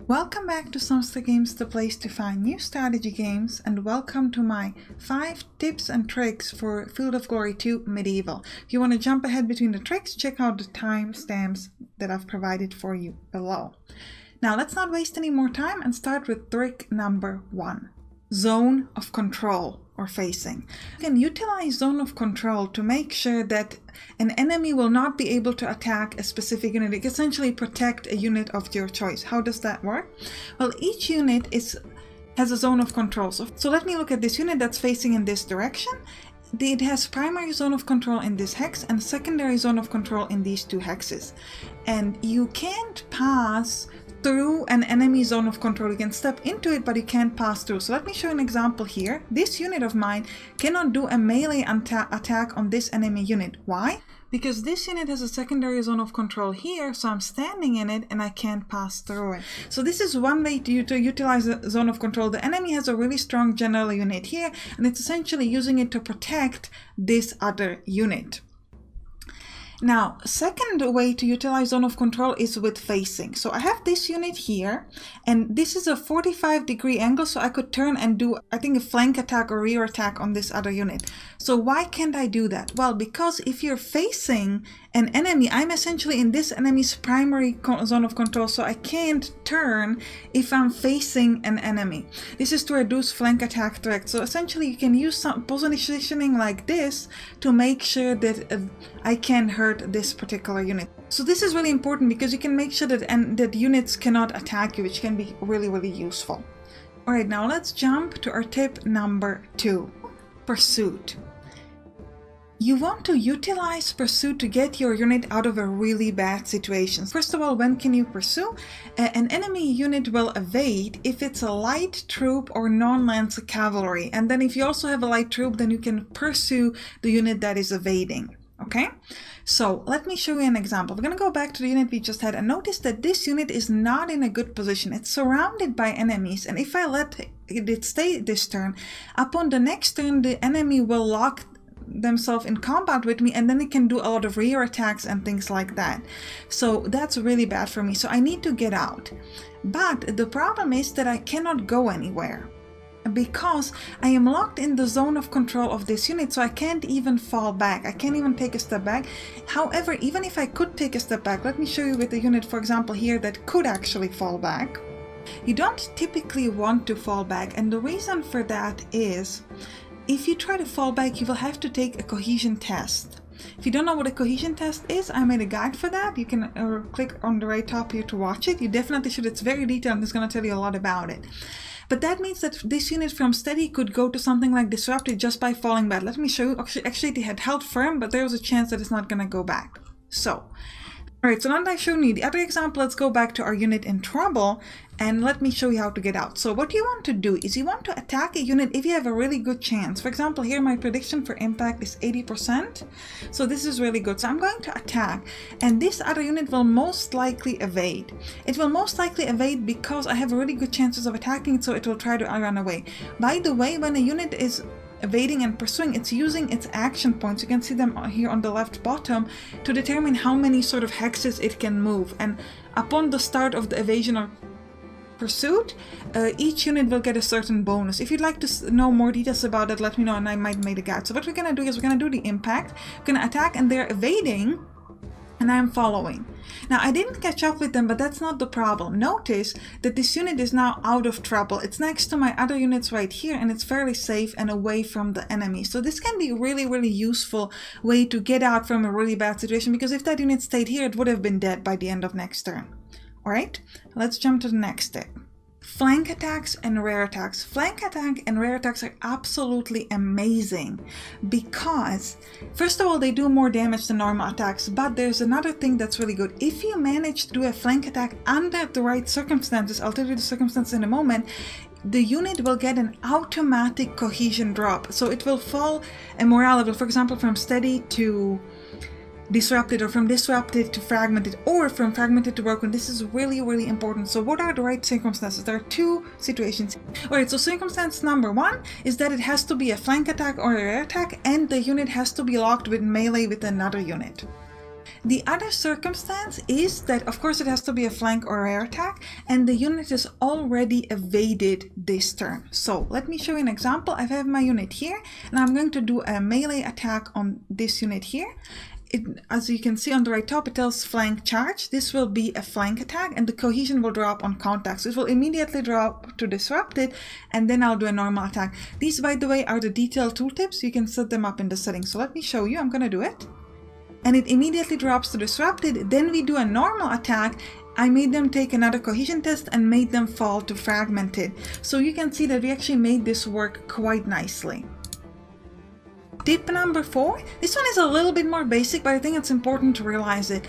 Welcome back to Sampstra Games, the place to find new strategy games, and welcome to my 5 tips and tricks for Field of Glory 2 Medieval. If you want to jump ahead between the tricks, check out the timestamps that I've provided for you below. Now let's not waste any more time and start with trick number 1. Zone of control or facing. You can utilize zone of control to make sure that an enemy will not be able to attack a specific unit. You can essentially protect a unit of your choice. How does that work? Well, each unit has a zone of control. So let me look at this unit that's facing in this direction. It has primary zone of control in this hex and secondary zone of control in these 2 hexes. And you can't pass through an enemy zone of control. You can step into it, but you can't pass through. So let me show you an example here. This unit of mine cannot do a melee attack on this enemy unit. Why? Because this unit has a secondary zone of control here, so I'm standing in it and I can't pass through it. So this is one way to utilize the zone of control. The enemy has a really strong general unit here, and it's essentially using it to protect this other unit. Now, second way to utilize zone of control is with facing. So I have this unit here, and this is a 45-degree angle, so I could turn and do, I think, a flank attack or rear attack on this other unit. So why can't I do that? Well, because if you're facing an enemy, I'm essentially in this enemy's primary zone of control, so I can't turn if I'm facing an enemy. This is to reduce flank attack threat. So essentially you can use some positioning like this to make sure that I can hurt this particular unit. So this is really important because you can make sure that units cannot attack you, which can be really, really useful. Alright, now let's jump to our tip number 2, pursuit. You want to utilize pursuit to get your unit out of a really bad situation. First of all, when can you pursue? An enemy unit will evade if it's a light troop or non-lance cavalry. And then if you also have a light troop, then you can pursue the unit that is evading. Okay, so let me show you an example. We're going to go back to the unit we just had and notice that this unit is not in a good position. It's surrounded by enemies, and if I let it stay this turn, upon the next turn the enemy will lock themselves in combat with me, and then it can do a lot of rear attacks and things like that. So that's really bad for me, so I need to get out. But the problem is that I cannot go anywhere because I am locked in the zone of control of this unit, so I can't even fall back. I can't even take a step back. However, even if I could take a step back, let me show you with the unit, for example, here that could actually fall back. You don't typically want to fall back, and the reason for that is if you try to fall back, you will have to take a cohesion test. If you don't know what a cohesion test is, I made a guide for that. You can click on the right top here to watch it. You definitely should. It's very detailed and it's going to tell you a lot about it. But that means that this unit from steady could go to something like disrupted just by falling back. Let me show you. Actually, they had held firm, but there was a chance that it's not going to go back. So, alright, so now that I've shown you the other example, let's go back to our unit in trouble and let me show you how to get out. So what you want to do is you want to attack a unit if you have a really good chance. For example, here my prediction for impact is 80%. So this is really good. So I'm going to attack, and this other unit will most likely evade. It will most likely evade because I have really good chances of attacking it, so it will try to run away. By the way, when a unit is evading and pursuing, it's using its action points. You can see them here on the left bottom to determine how many sort of hexes it can move. And upon the start of the evasion or pursuit, each unit will get a certain bonus. If you'd like to know more details about it, let me know and I might make a guide. So what we're going to do is we're going to do the impact. We're going to attack and they're evading and I'm following. Now I didn't catch up with them, but that's not the problem. Notice that this unit is now out of trouble. It's next to my other units right here and it's fairly safe and away from the enemy. So this can be a really, really useful way to get out from a really bad situation, because if that unit stayed here, it would have been dead by the end of next turn. Alright, let's jump to the next step. Flank attacks and rear attacks. Flank attack and rear attacks are absolutely amazing because, first of all, they do more damage than normal attacks, but there's another thing that's really good. If you manage to do a flank attack under the right circumstances, I'll tell you the circumstances in a moment, the unit will get an automatic cohesion drop. So it will fall a morale level, for example, from steady to disrupted, or from disrupted to fragmented, or from fragmented to broken. This is really, really important. So what are the right circumstances? There are 2 situations. Alright, so circumstance number 1 is that it has to be a flank attack or a rear attack, and the unit has to be locked with melee with another unit. The other circumstance is that, of course, it has to be a flank or air attack, and the unit is already evaded this turn. So let me show you an example. I have my unit here, and I'm going to do a melee attack on this unit here. As you can see on the right top, it tells flank charge. This will be a flank attack, and the cohesion will drop on contact. So it will immediately drop to disrupt it, and then I'll do a normal attack. These, by the way, are the detailed tooltips. You can set them up in the settings. So let me show you. I'm going to do it. And it immediately drops to disrupted. Then we do a normal attack. I made them take another cohesion test and made them fall to fragmented. So you can see that we actually made this work quite nicely. Tip number 4. This one is a little bit more basic, but I think it's important to realize it.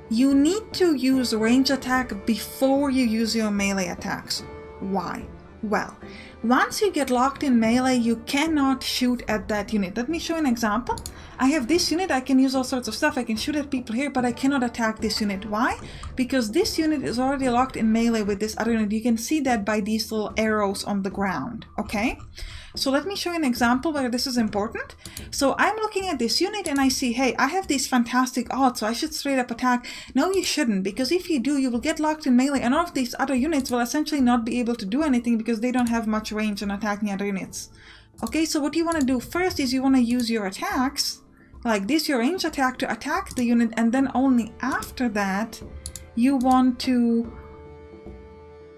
You need to use range attack before you use your melee attacks. Why? Well, once you get locked in melee, you cannot shoot at that unit. Let me show you an example. I have this unit, I can use all sorts of stuff, I can shoot at people here, but I cannot attack this unit. Why? Because this unit is already locked in melee with this other unit. You can see that by these little arrows on the ground, okay? So let me show you an example where this is important. So I'm looking at this unit and I see, hey, I have these fantastic odds, so I should straight up attack. No, you shouldn't, because if you do, you will get locked in melee, and all of these other units will essentially not be able to do anything because they don't have much range on attacking other units. Okay, so what you want to do first is you want to use your attacks, like this, your range attack, to attack the unit, and then only after that you want to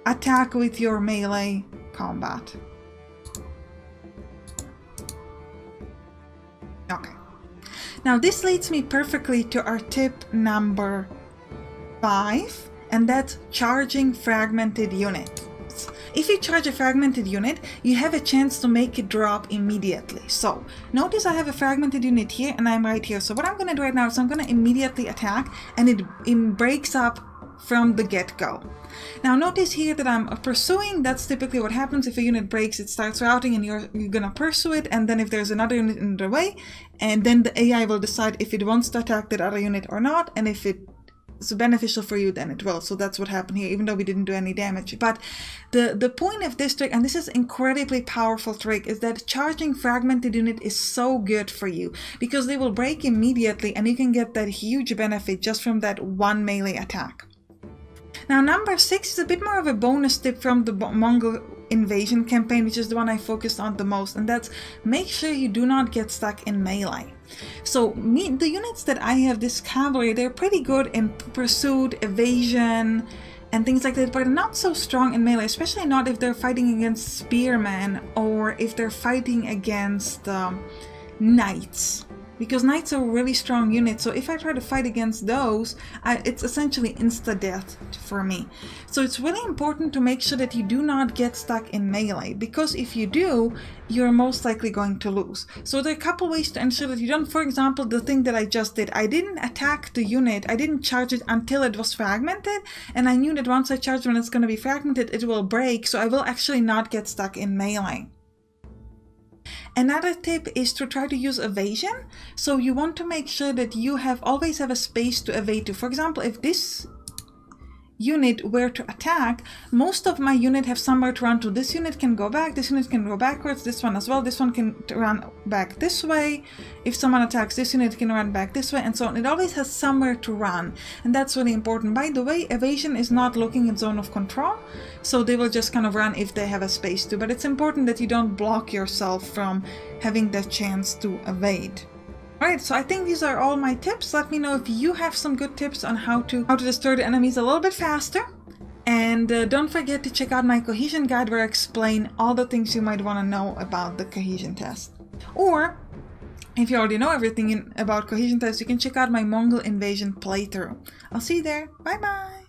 attack with your melee combat. Okay, now this leads me perfectly to our tip number 5, and that's charging fragmented units. If you charge a fragmented unit, you have a chance to make it drop immediately. So notice I have a fragmented unit here and I'm right here. So what I'm going to do right now is I'm going to immediately attack, and it breaks up from the get-go. Now notice here that I'm pursuing. That's typically what happens. If a unit breaks, it starts routing and you're gonna pursue it, and then if there's another unit in the way, and then the AI will decide if it wants to attack that other unit or not, and if it's beneficial for you, then it will. So that's what happened here, even though we didn't do any damage. But the point of this trick, and this is an incredibly powerful trick, is that charging fragmented unit is so good for you because they will break immediately, and you can get that huge benefit just from that one melee attack. Now number 6 is a bit more of a bonus tip from the Mongol invasion campaign, which is the one I focused on the most, and that's make sure you do not get stuck in melee. So the units that I have, this cavalry, they're pretty good in pursuit, evasion, and things like that, but not so strong in melee, especially not if they're fighting against spearmen or if they're fighting against knights. Because knights are a really strong unit, so if I try to fight against those, it's essentially insta-death for me. So it's really important to make sure that you do not get stuck in melee, because if you do, you're most likely going to lose. So there are a couple ways to ensure that you don't. For example, the thing that I just did, I didn't attack the unit, I didn't charge it until it was fragmented, and I knew that once I charge when it's going to be fragmented, it will break, so I will actually not get stuck in melee. Another tip is to try to use evasion. So you want to make sure that you always have a space to evade to. For example, if this unit were to attack, most of my unit have somewhere to run to. This unit can go back, this unit can go backwards, this one as well, this one can run back this way. If someone attacks this unit, it can run back this way, and so on. It always has somewhere to run, and that's really important. By the way, evasion is not looking at zone of control, so they will just kind of run if they have a space to, but it's important that you don't block yourself from having the chance to evade. Alright, so I think these are all my tips. Let me know if you have some good tips on how to destroy the enemies a little bit faster. And don't forget to check out my cohesion guide where I explain all the things you might want to know about the cohesion test. Or, if you already know everything about cohesion tests, you can check out my Mongol invasion playthrough. I'll see you there. Bye bye!